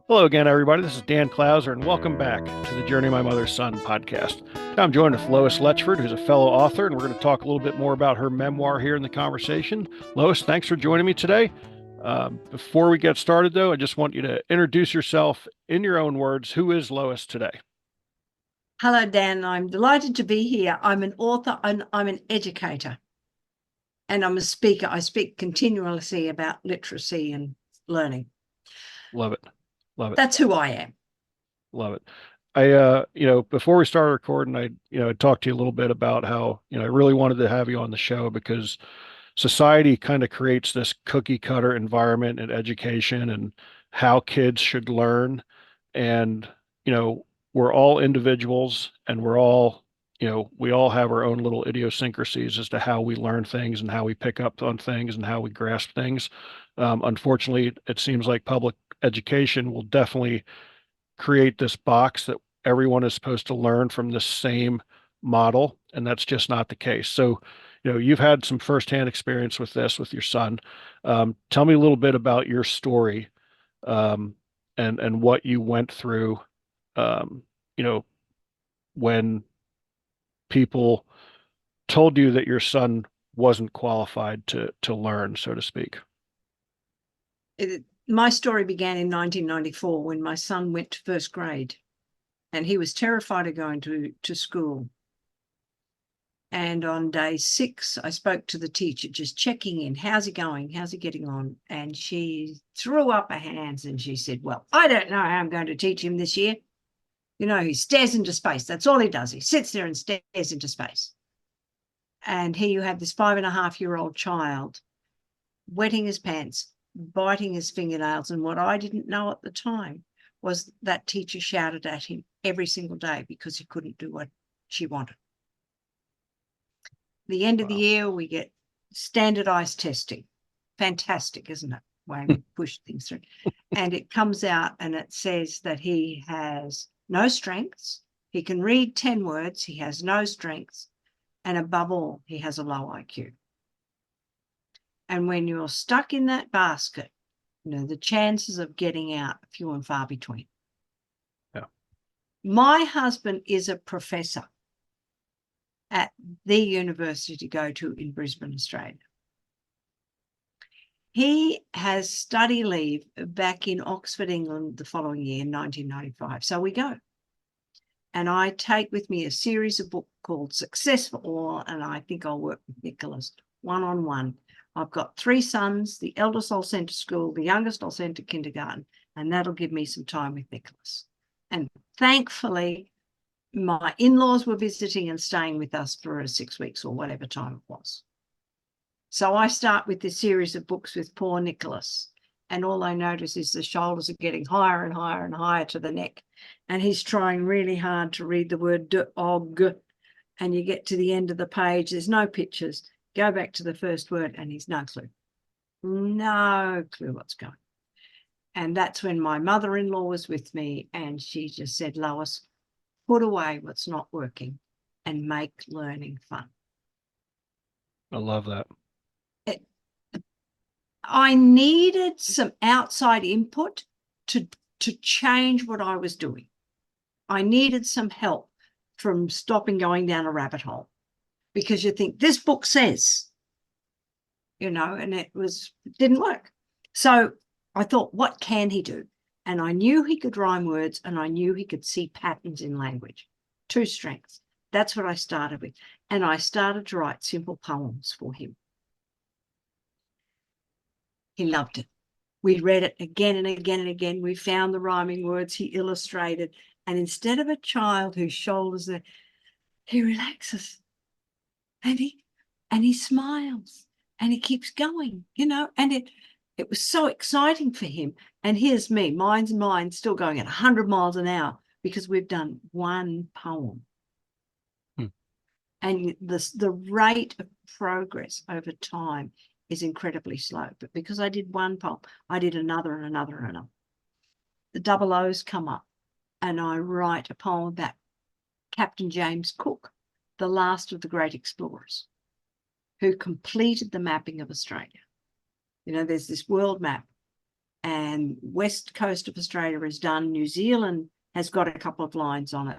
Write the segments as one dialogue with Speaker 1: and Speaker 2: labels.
Speaker 1: Hello again, everybody. This is Dan Clouser, and welcome back to the Journey of My Mother's Son podcast. I'm joined with Lois Letchford, who's a fellow author, and we're going to talk a little bit more about her memoir here in the conversation. Lois, thanks for joining me today. Before we get started, though, I just want you to introduce yourself in your own words. Who is Lois today?
Speaker 2: Hello, Dan. I'm delighted to be here. I'm an author and I'm an educator, and I'm a speaker. I speak continuously about literacy and learning.
Speaker 1: Love it. Love it.
Speaker 2: That's who I am.
Speaker 1: Love it. Before we started recording, I talked to you a little bit about how, I really wanted to have you on the show because society kind of creates this cookie cutter environment in education and how kids should learn. And, we're all individuals and we all have our own little idiosyncrasies as to how we learn things and how we pick up on things and how we grasp things. Unfortunately, it seems like public education will definitely create this box that everyone is supposed to learn from the same model, and that's just not the case. So, you've had some firsthand experience with this with your son. Tell me a little bit about your story, and what you went through, um, you know, when people told you that your son wasn't qualified to learn, so to speak.
Speaker 2: My story began in 1994 when my son went to first grade, and he was terrified of going to school. And on day 6, I spoke to the teacher, just checking in. How's he going? How's he getting on? And she threw up her hands and she said, well, I don't know how I'm going to teach him this year. He stares into space. That's all he does. He sits there and stares into space. And here you have this 5.5-year-old child wetting his pants, biting his fingernails. And what I didn't know at the time was that teacher shouted at him every single day because he couldn't do what she wanted. The end of the year, we get standardized testing. Fantastic, isn't it? When we push things through. And it comes out and it says that he has no strengths. He can read 10 words. He has no strengths. And above all, he has a low IQ. And when you're stuck in that basket, the chances of getting out are few and far between.
Speaker 1: Yeah.
Speaker 2: My husband is a professor at the university to go to in Brisbane, Australia. He has study leave back in Oxford, England, the following year in 1995. So we go. And I take with me a series of books called Success for All, and I think I'll work with Nicholas one-on-one. I've got 3 sons. The eldest I'll send to school. The youngest I'll send to kindergarten. And that'll give me some time with Nicholas. And thankfully, my in-laws were visiting and staying with us for 6 weeks or whatever time it was. So I start with this series of books with poor Nicholas. And all I notice is the shoulders are getting higher and higher and higher to the neck. And he's trying really hard to read the word dog. And you get to the end of the page, there's no pictures. Go back to the first word and he's no clue. No clue what's going on. And that's when my mother-in-law was with me and she just said, Lois, put away what's not working and make learning fun.
Speaker 1: I love that.
Speaker 2: I needed some outside input to change what I was doing. I needed some help from stopping going down a rabbit hole because you think this book says, and it didn't work. So I thought, what can he do? And I knew he could rhyme words and I knew he could see patterns in language. 2 strengths. That's what I started with. And I started to write simple poems for him. He loved it. We read it again and again and again. We found the rhyming words he illustrated. And instead of a child whose shoulders are, he relaxes and he smiles and he keeps going, and it was so exciting for him. And here's me, mind's still going at 100 miles an hour because we've done 1 poem. And the rate of progress over time is incredibly slow. But because I did 1 poem, I did another and another and another. The double O's come up and I write a poem about Captain James Cook, the last of the great explorers, who completed the mapping of Australia. There's this world map and west coast of Australia is done. New Zealand has got a couple of lines on it,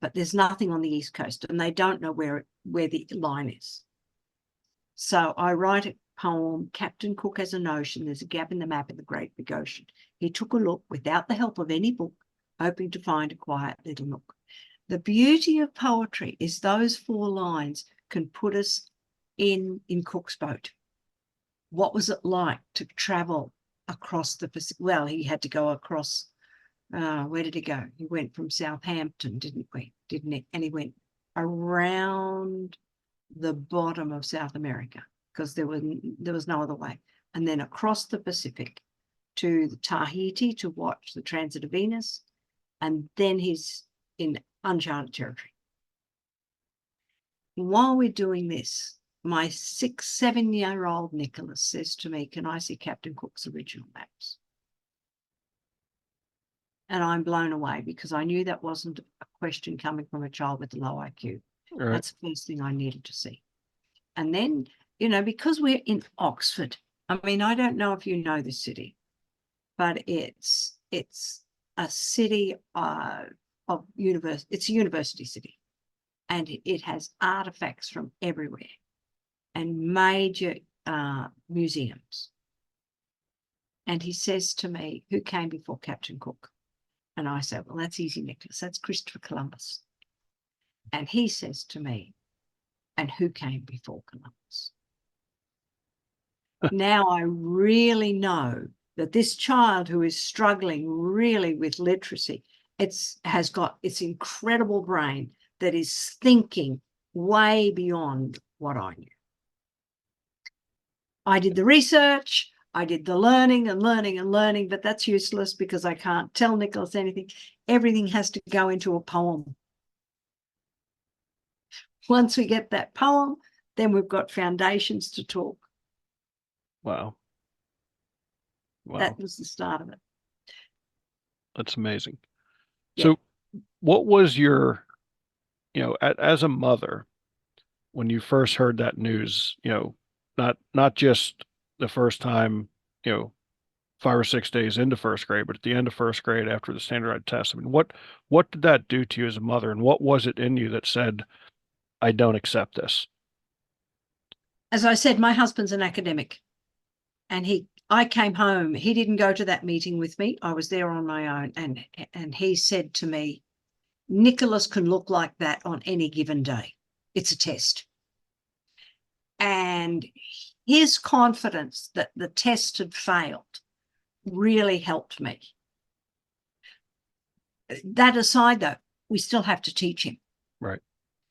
Speaker 2: but there's nothing on the east coast, and they don't know where the line is. So I write a poem, Captain Cook has a notion, there's a gap in the map of the great big ocean. He took a look without the help of any book, hoping to find a quiet little nook. The beauty of poetry is those 4 lines can put us in Cook's boat. What was it like to travel across the Pacific? Well, he had to go across, where did he go? He went from Southampton, didn't he? And he went around the bottom of South America because there was no other way. And then across the Pacific to the Tahiti to watch the transit of Venus. And then he's in uncharted territory. While we're doing this, my 7-year-old Nicholas says to me, can I see Captain Cook's original maps? And I'm blown away because I knew that wasn't a question coming from a child with a low IQ.
Speaker 1: Right.
Speaker 2: That's the first thing I needed to see. And then, because we're in Oxford, I mean, I don't know if you know this city, but it's a city of university. It's a university city, and it has artifacts from everywhere and major museums. And he says to me, who came before Captain Cook? And I say, well, that's easy, Nicholas. That's Christopher Columbus. And he says to me, and who came before Columbus? Now I really know that this child who is struggling really with literacy, has got its incredible brain that is thinking way beyond what I knew. I did the research, I did the learning, but that's useless because I can't tell Nicholas anything. Everything has to go into a poem. Once we get that poem, then we've got foundations to talk.
Speaker 1: Wow.
Speaker 2: That was the start of it.
Speaker 1: That's amazing.
Speaker 2: Yeah.
Speaker 1: So what was your, as a mother, when you first heard that news, not just the first time, 5 or 6 days into first grade, but at the end of first grade after the standardized test, I mean, what did that do to you as a mother? And what was it in you that said, I don't accept this?
Speaker 2: As I said, my husband's an academic, and I came home. He didn't go to that meeting with me. I was there on my own, and he said to me, Nicholas can look like that on any given day. It's a test. And his confidence that the test had failed really helped me. That aside, though, we still have to teach him.
Speaker 1: Right.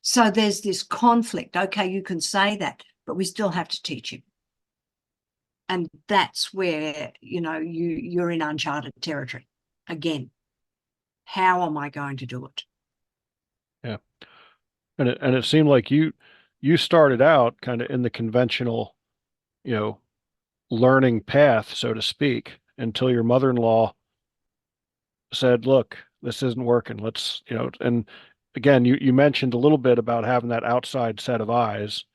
Speaker 2: So there's this conflict. Okay, you can say that, but we still have to teach him. And that's where, you're in uncharted territory. Again, how am I going to do it?
Speaker 1: Yeah. And it seemed like you started out kind of in the conventional, learning path, so to speak, until your mother-in-law said, look, this isn't working. Let's, and again, you mentioned a little bit about having that outside set of eyes,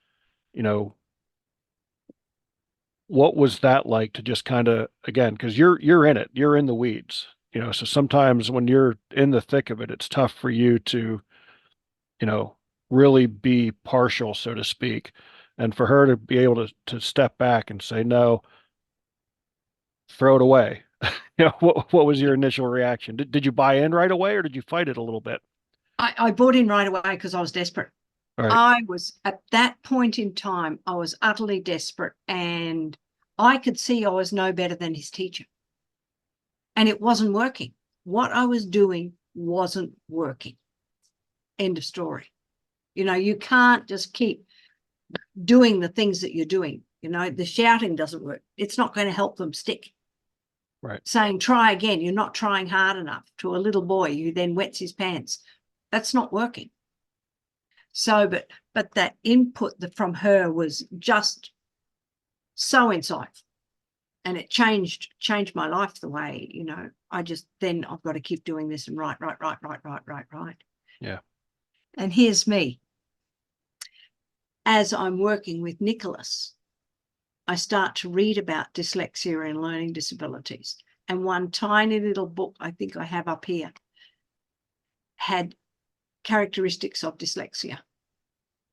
Speaker 1: you know, what was that like to just kind of, again, because you're in it, you're in the weeds, so sometimes when you're in the thick of it, it's tough for you to, you know, really be partial, so to speak. And for her to be able to step back and say, no, throw it away. What was your initial reaction? Did you buy in right away or did you fight it a little bit?
Speaker 2: I bought in right away because I was desperate.
Speaker 1: All right.
Speaker 2: I was, at that point in time, I was utterly desperate, and I could see I was no better than his teacher. And it wasn't working. What I was doing wasn't working. End of story. You can't just keep doing the things that you're doing. The shouting doesn't work. It's not going to help them stick.
Speaker 1: Right.
Speaker 2: Saying, try again, you're not trying hard enough, to a little boy who then wets his pants. That's not working. So, but that input from her was just so insightful. And it changed my life the way, I've got to keep doing this and right.
Speaker 1: Yeah.
Speaker 2: And here's me. As I'm working with Nicholas, I start to read about dyslexia and learning disabilities. And one tiny little book, I think I have up here, had characteristics of dyslexia.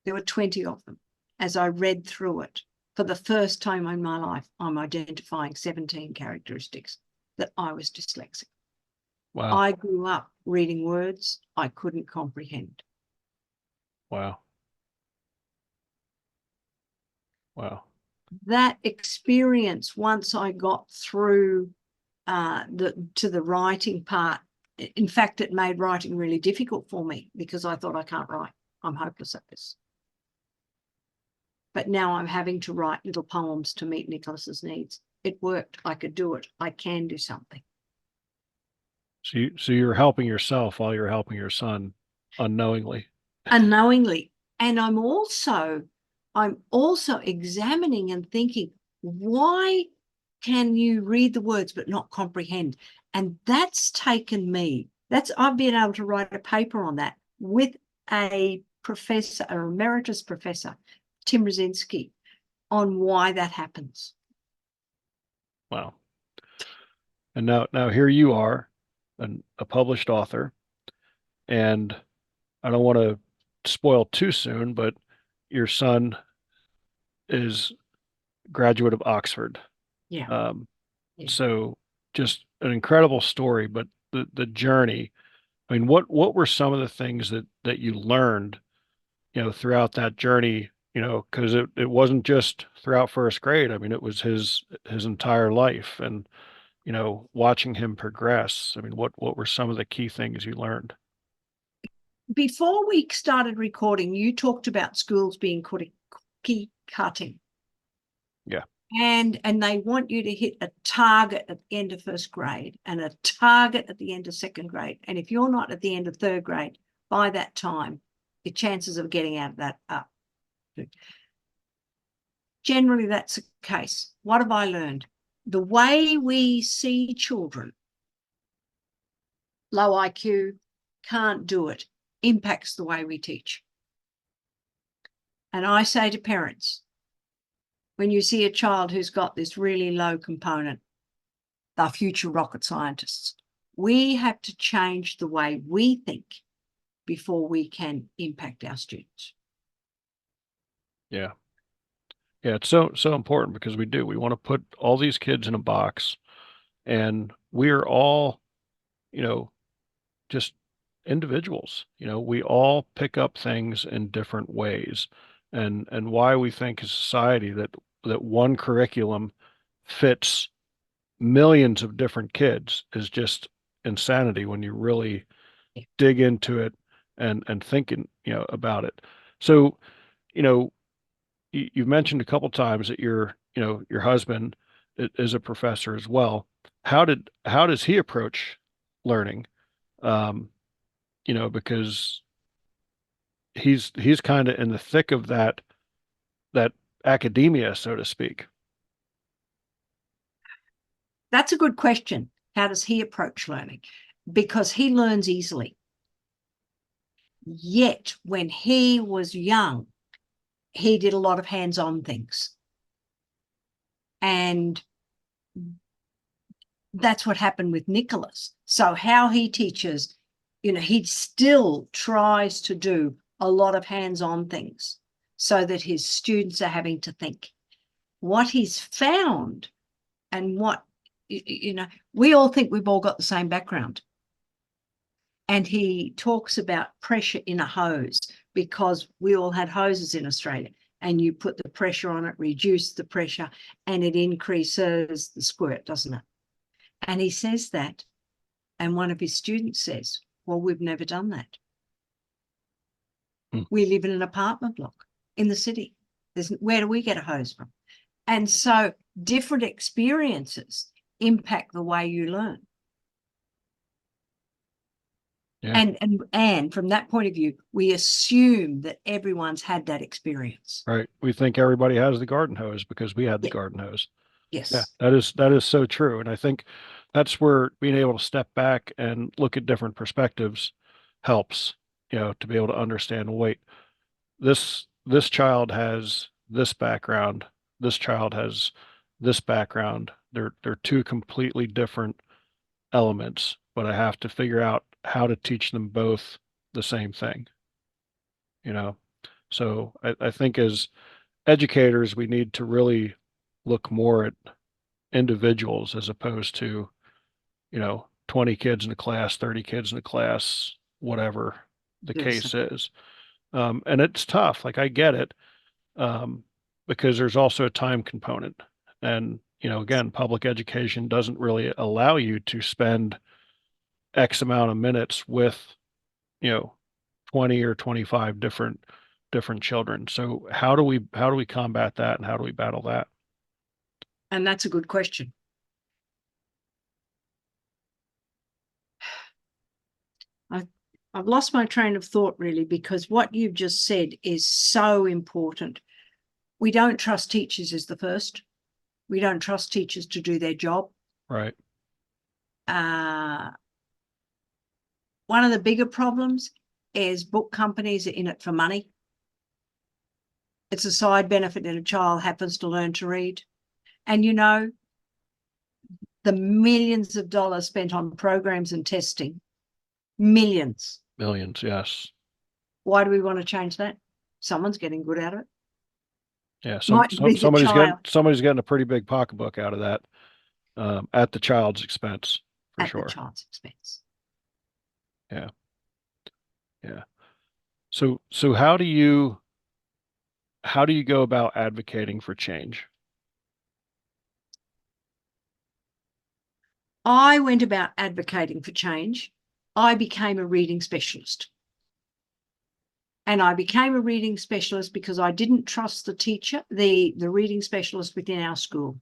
Speaker 2: There were 20 of them. As I read through it, for the first time in my life, I'm identifying 17 characteristics that I was dyslexic.
Speaker 1: Wow.
Speaker 2: I grew up reading words I couldn't comprehend.
Speaker 1: Wow. Wow.
Speaker 2: That experience, once I got through to the writing part, in fact, it made writing really difficult for me because I thought I can't write. I'm hopeless at this. But now I'm having to write little poems to meet Nicholas's needs. It worked. I could do it. I can do something.
Speaker 1: So you're helping yourself while you're helping your son unknowingly.
Speaker 2: Unknowingly. And I'm also examining and thinking, why can you read the words but not comprehend? And that's taken me, I've been able to write a paper on that with a professor, an emeritus professor, Tim Rosinski, on why that happens.
Speaker 1: Wow. And now here you are, a published author, and I don't want to spoil too soon, but your son is graduate of Oxford.
Speaker 2: Yeah.
Speaker 1: Um,
Speaker 2: Yeah.
Speaker 1: so just an incredible story, but the journey. I mean, what were some of the things that you learned, throughout that journey? Because it wasn't just throughout first grade. I mean, it was his entire life, and watching him progress. I mean, what were some of the key things you learned?
Speaker 2: Before we started recording, you talked about schools being cookie cutting.
Speaker 1: Yeah.
Speaker 2: And they want you to hit a target at the end of first grade and a target at the end of second grade. And if you're not at the end of third grade by that time, your chances of getting out of that are up. Generally, that's the case. What have I learned? The way we see children, low IQ, can't do it, impacts the way we teach. And I say to parents, when you see a child who's got this really low component, they're future rocket scientists. We have to change the way we think before we can impact our students.
Speaker 1: Yeah. Yeah, it's so important because we want to put all these kids in a box, and we're all, you know, just individuals. We all pick up things in different ways. And why we think as a society that one curriculum fits millions of different kids is just insanity when you really dig into it and thinking, about it. So, you know, you've mentioned a couple times that your husband is a professor as well. How does he approach learning? Um, because he's kind of in the thick of that academia, so to speak.
Speaker 2: That's a good question. How does he approach learning? Because he learns easily. Yet when he was young, he did a lot of hands-on things. And that's what happened with Nicholas. So how he teaches, he still tries to do a lot of hands-on things so that his students are having to think. What he's found and what, we all think we've all got the same background. And he talks about pressure in a hose because we all had hoses in Australia, and you put the pressure on it, reduce the pressure, and it increases the squirt, doesn't it? And he says that, and one of his students says, well, we've never done that.
Speaker 1: Hmm.
Speaker 2: We live in an apartment block in the city. Where do we get a hose from? And so different experiences impact the way you learn.
Speaker 1: Yeah.
Speaker 2: And from that point of view, we assume that everyone's had that experience.
Speaker 1: Right. We think everybody has the garden hose because we had the
Speaker 2: Yeah.
Speaker 1: garden hose. Yeah,
Speaker 2: Yes.
Speaker 1: that is so true. And I think that's where being able to step back and look at different perspectives helps, to be able to understand, wait, this child has this background, this child has this background. They're two completely different elements, but I have to figure out how to teach them both the same thing, you know? So I think as educators, we need to really look more at individuals as opposed to, 20 kids in a class, 30 kids in a class, whatever the
Speaker 2: Yes.
Speaker 1: case is. And it's tough. Like I get it, um, because there's also a time component. And, again, public education doesn't really allow you to spend X amount of minutes with, you know, 20 or 25 different children. So how do we combat that and how do we battle that?
Speaker 2: And that's a good question. I've lost my train of thought really, because what you've just said is so important. We don't trust teachers is the first. We don't trust teachers to do their job.
Speaker 1: Right.
Speaker 2: One of the bigger problems is book companies are in it for money. It's a side benefit that a child happens to learn to read. And the millions of dollars spent on programs and testing, millions.
Speaker 1: Millions, yes.
Speaker 2: Why do we want to change that? Someone's getting good at it.
Speaker 1: Yeah,
Speaker 2: Might be the child
Speaker 1: somebody's getting a pretty big pocketbook out of that, at the child's expense, for
Speaker 2: at the
Speaker 1: sure.
Speaker 2: child's expense.
Speaker 1: Yeah. Yeah. So how do you go about advocating for change?
Speaker 2: I went about advocating for change. I became a reading specialist. And I became a reading specialist because I didn't trust the teacher, the reading specialist within our school.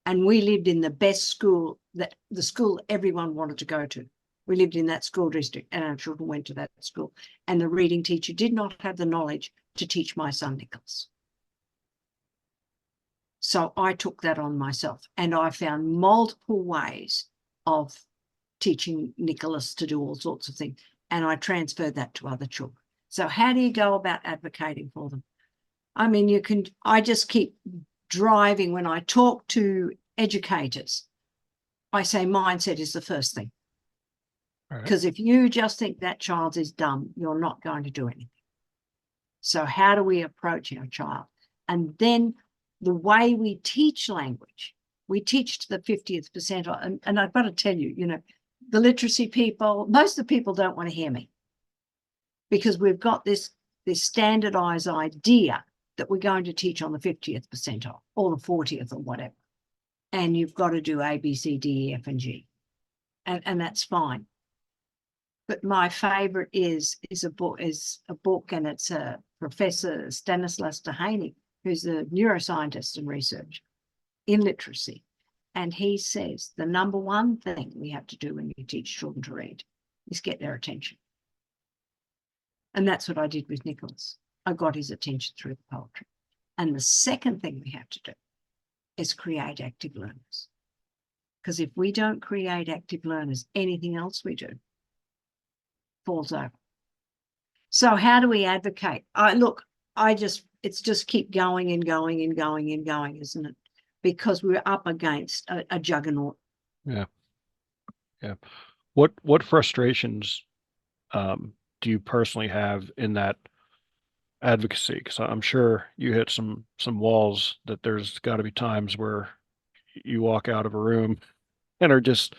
Speaker 2: And we lived in the best school, that the school everyone wanted to go to. We lived in that school district and our children went to that school. And the reading teacher did not have the knowledge to teach my son Nicholas. So I took that on myself, and I found multiple ways of teaching Nicholas to do all sorts of things. And I transferred that to other children. So how do you go about advocating for them? I mean, I just keep driving when I talk to educators. I say mindset is the first thing.
Speaker 1: All right.
Speaker 2: Because if you just think that child is dumb, you're not going to do anything. So how do we approach our child? And then the way we teach language, we teach to the 50th percentile. And I've got to tell you, the literacy people, most of the people don't want to hear me, because we've got this standardized idea that we're going to teach on the 50th percentile or the 40th or whatever. And you've got to do A, B, C, D, E, F, and G. And that's fine. But my favorite is a book, and it's a Professor Stanislas Dehaney, who's a neuroscientist and researcher in literacy. And he says the number one thing we have to do when you teach children to read is get their attention. And that's what I did with Nicholas. I got his attention through the poetry. And the second thing we have to do is create active learners. Because if we don't create active learners, anything else we do falls over. So how do we advocate? It's just keep going and going and going and going, isn't it? Because we're up against a juggernaut.
Speaker 1: Yeah. Yeah. What frustrations, do you personally have in that advocacy? Because I'm sure you hit some walls that there's got to be times where you walk out of a room and are just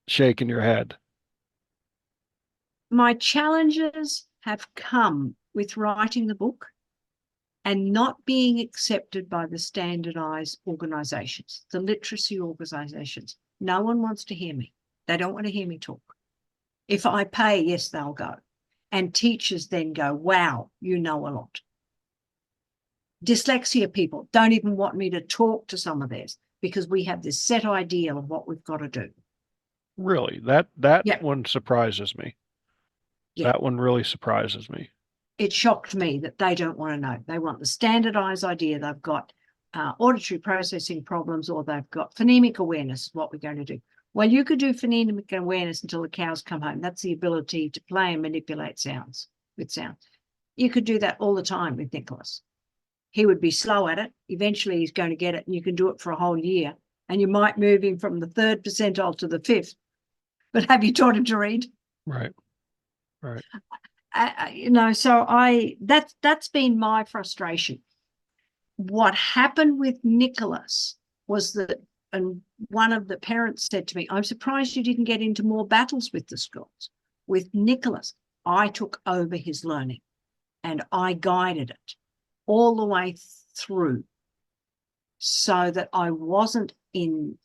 Speaker 1: shaking your head.
Speaker 2: My challenges have come with writing the book and not being accepted by the standardized organizations, the literacy organizations. No one wants to hear me. They don't want to hear me talk. If I pay, yes, they'll go. And teachers then go, wow, you know a lot. Dyslexia people don't even want me to talk to some of theirs, because we have this set idea of what we've got to do.
Speaker 1: Really, that
Speaker 2: Yeah.
Speaker 1: one surprises me.
Speaker 2: Yeah.
Speaker 1: That one really surprises me.
Speaker 2: It shocked me that they don't want to know. They want the standardized idea. They've got auditory processing problems, or they've got phonemic awareness, what we're going to do. Well, you could do phonemic awareness until the cows come home. That's the ability to play and manipulate sounds with sound. You could do that all the time with Nicholas. He would be slow at it. Eventually, he's going to get it, and you can do it for a whole year. And you might move him from the 3rd percentile to the 5th. But have you taught him to read?
Speaker 1: Right. Right.
Speaker 2: So that's been my frustration. What happened with Nicholas was that, and one of the parents said to me, I'm surprised you didn't get into more battles with the schools. With Nicholas, I took over his learning and I guided it all the way through so that I wasn't in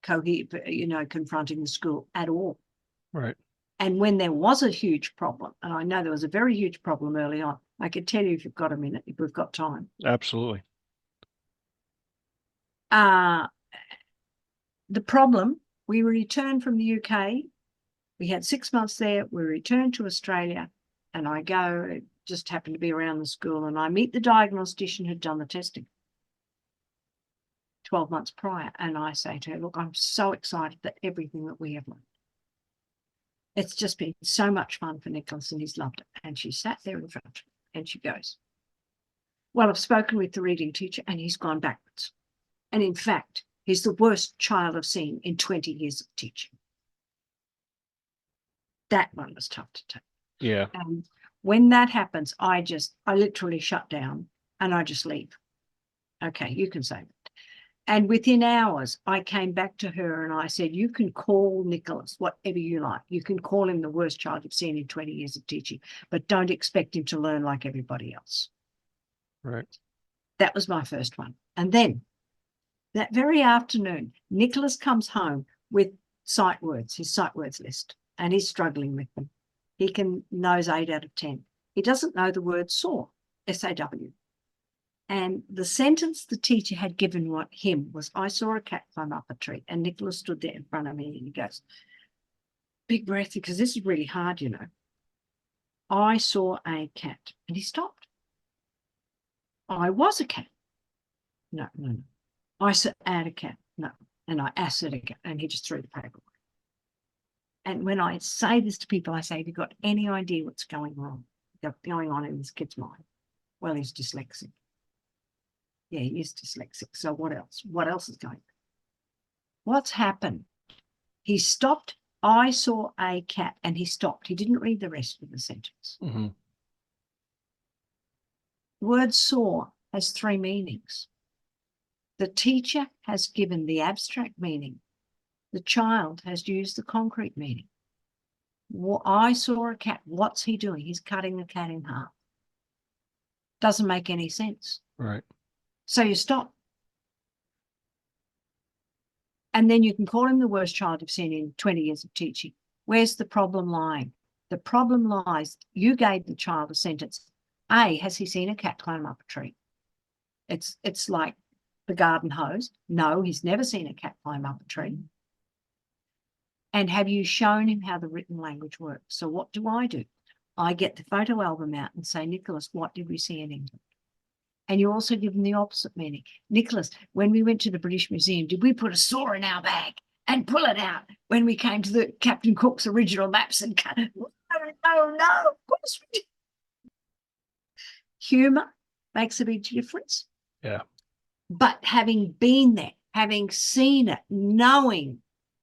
Speaker 2: confronting the school at all.
Speaker 1: Right.
Speaker 2: And when there was a huge problem, and I know there was a very huge problem early on, I could tell you if you've got a minute, if we've got time.
Speaker 1: Absolutely.
Speaker 2: The problem, we returned from the UK. We had 6 months there. We returned to Australia, and I go, it just happened to be around the school, and I meet the diagnostician who'd done the testing 12 months prior. And I say to her, look, I'm so excited that everything that we have learned. It's just been so much fun for Nicholas, and he's loved it. And she sat there in front of me, and she goes, well, I've spoken with the reading teacher, and he's gone backwards. And in fact, he's the worst child I've seen in 20 years of teaching. That one was tough to take.
Speaker 1: Yeah.
Speaker 2: And when that happens, I literally shut down and I just leave. Okay, you can say that. And within hours, I came back to her and I said, you can call Nicholas whatever you like. You can call him the worst child you've seen in 20 years of teaching, but don't expect him to learn like everybody else.
Speaker 1: Right.
Speaker 2: That was my first one. And then that very afternoon, Nicholas comes home with sight words, his sight words list, and he's struggling with them. He knows 8 out of 10. He doesn't know the word saw, S-A-W. And the sentence the teacher had given him was, I saw a cat climb up a tree. And Nicholas stood there in front of me and he goes, big breath, because this is really hard, you know. I saw a cat. And he stopped. I was a cat. No. I said, a cat. No. And I asked it again. And he just threw the paper away. And when I say this to people, I say, have you got any idea what's going on in this kid's mind? Well, he's dyslexic. Yeah, he is dyslexic. So what else? What else is going on? What's happened? He stopped. I saw a cat, and he stopped. He didn't read the rest of the sentence.
Speaker 1: Mm-hmm.
Speaker 2: Word saw has 3 meanings. The teacher has given the abstract meaning. The child has used the concrete meaning. I saw a cat. What's he doing? He's cutting the cat in half. Doesn't make any sense.
Speaker 1: Right.
Speaker 2: So you stop. And then you can call him the worst child you've seen in 20 years of teaching. Where's the problem lying? The problem lies, you gave the child a sentence. A, has he seen a cat climb up a tree? It's like the garden hose. No, he's never seen a cat climb up a tree. And have you shown him how the written language works? So what do? I get the photo album out and say, Nicholas, what did we see in England? And you also give them the opposite meaning. Nicholas, when we went to the British Museum, did we put a saw in our bag and pull it out when we came to the Captain Cook's original maps and cut it? No, of course we did. Humour makes a big difference.
Speaker 1: Yeah.
Speaker 2: But having been there, having seen it, knowing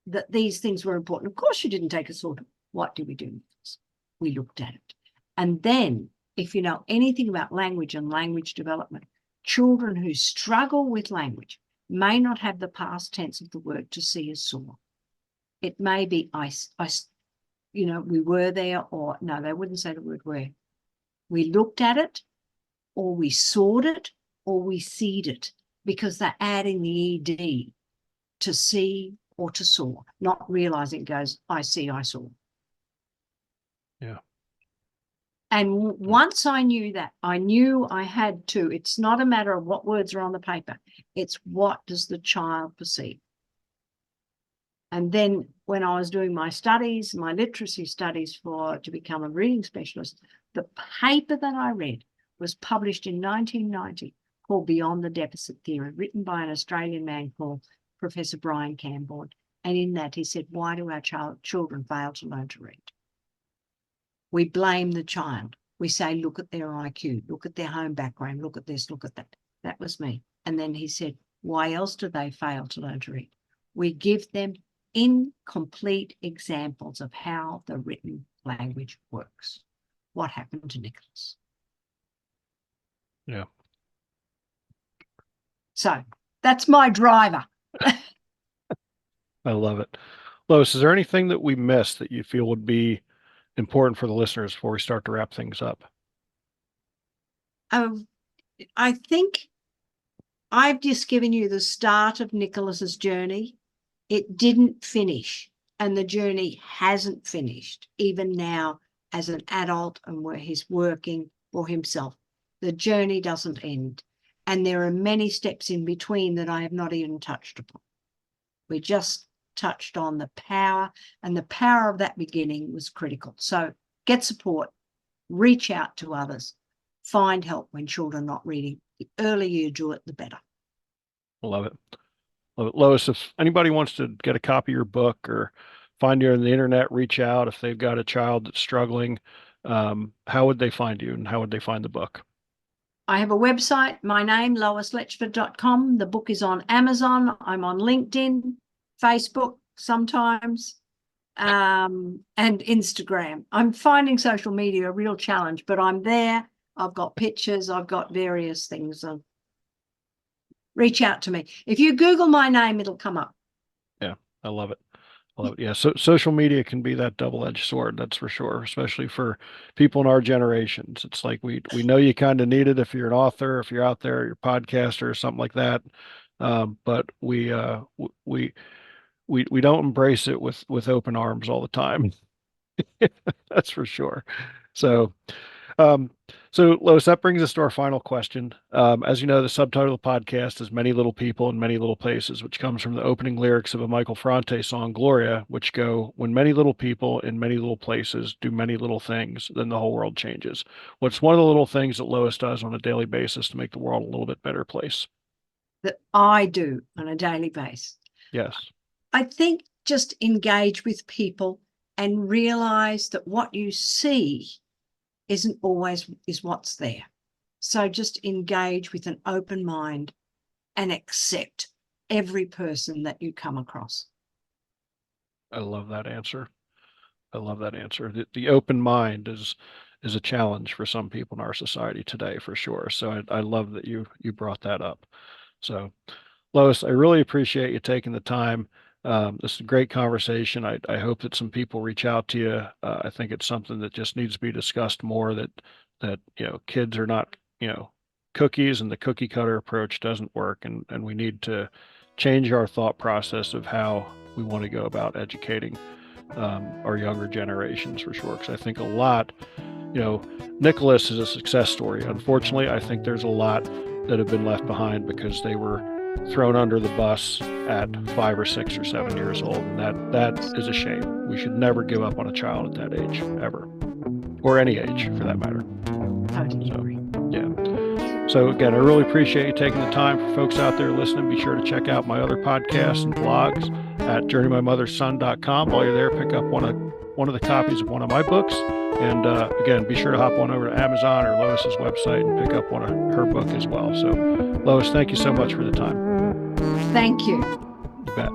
Speaker 2: that these things were important, of course you didn't take a saw. What did we do? We looked at it. And then, if you know anything about language and language development, children who struggle with language may not have the past tense of the word to see as saw. It may be we were there, or no, they wouldn't say the word were. We looked at it, or we sawed it, or we seed it, because they're adding the ED to see or to saw, not realizing it goes, I see, I saw.
Speaker 1: Yeah.
Speaker 2: And once I knew that, I knew I had to. It's not a matter of what words are on the paper. It's what does the child perceive. And then when I was doing my studies, my literacy studies to become a reading specialist, the paper that I read was published in 1990 called Beyond the Deficit Theory, written by an Australian man called Professor Brian Camborne. And in that he said, why do our children fail to learn to read? We blame the child. We say, look at their IQ, look at their home background, look at this, look at that. That was me. And then he said, Why else do they fail to learn to read? We give them incomplete examples of how the written language works. What happened to Nicholas?
Speaker 1: Yeah.
Speaker 2: So that's my driver.
Speaker 1: I love it. Lois, is there anything that we missed that you feel would be important for the listeners before we start to wrap things up?
Speaker 2: I think I've just given you the start of Nicholas's journey. It didn't finish, and the journey hasn't finished, even now as an adult and where he's working for himself. The journey doesn't end. And there are many steps in between that I have not even touched upon. We just touched on the power, and the power of that beginning was critical. So get support, reach out to others, find help when children are not reading. The earlier you do it, the better.
Speaker 1: Love it. Love it. Lois, if anybody wants to get a copy of your book or find you on the internet, reach out if they've got a child that's struggling, how would they find you and how would they find the book?
Speaker 2: I have a website, my name, loisletchford.com. The book is on Amazon. I'm on LinkedIn, Facebook sometimes, and Instagram. I'm finding social media a real challenge, but I'm there. I've got pictures. I've got various things. Reach out to me. If you Google my name, it'll come up.
Speaker 1: Yeah, I love it. I love it. Yeah, so social media can be that double-edged sword, that's for sure, especially for people in our generations. It's like we know you kind of need it if you're an author, if you're out there, you're a podcaster or something like that. But we don't embrace it with open arms all the time. That's for sure. So Um, so Lois, that brings us to our final question. As you know, the subtitle of the podcast is Many Little People in Many Little Places, which comes from the opening lyrics of a Michael Franti song, Gloria, which go, when many little people in many little places do many little things, then the whole world changes. What's one of the little things that Lois does on a daily basis to make the world a little bit better place?
Speaker 2: That I do on a daily basis.
Speaker 1: Yes.
Speaker 2: I think just engage with people and realize that what you see isn't always is what's there. So just engage with an open mind and accept every person that you come across.
Speaker 1: I love that answer. I love that answer. The open mind is a challenge for some people in our society today, for sure. So I love that you brought that up. So Lois, I really appreciate you taking the time. This is a great conversation. I hope that some people reach out to you. I think it's something that just needs to be discussed more, that kids are not cookies, and the cookie cutter approach doesn't work, and we need to change our thought process of how we want to go about educating our younger generations, for sure. Because I think a lot, Nicholas is a success story. Unfortunately, I think there's a lot that have been left behind because they were thrown under the bus at 5 or 6 or 7 years old, and that is a shame. We should never give up on a child at that age, ever, or any age for that matter.
Speaker 2: Totally agree.
Speaker 1: Yeah. So again, I really appreciate you taking the time. For folks out there listening, be sure to check out my other podcasts and blogs at journeymymotherson.com. While you're there, pick up one of the copies of one of my books. And again, be sure to hop on over to Amazon or Lois's website and pick up one of her book as well. So Lois, thank you so much for the time.
Speaker 2: Thank you.
Speaker 1: You bet.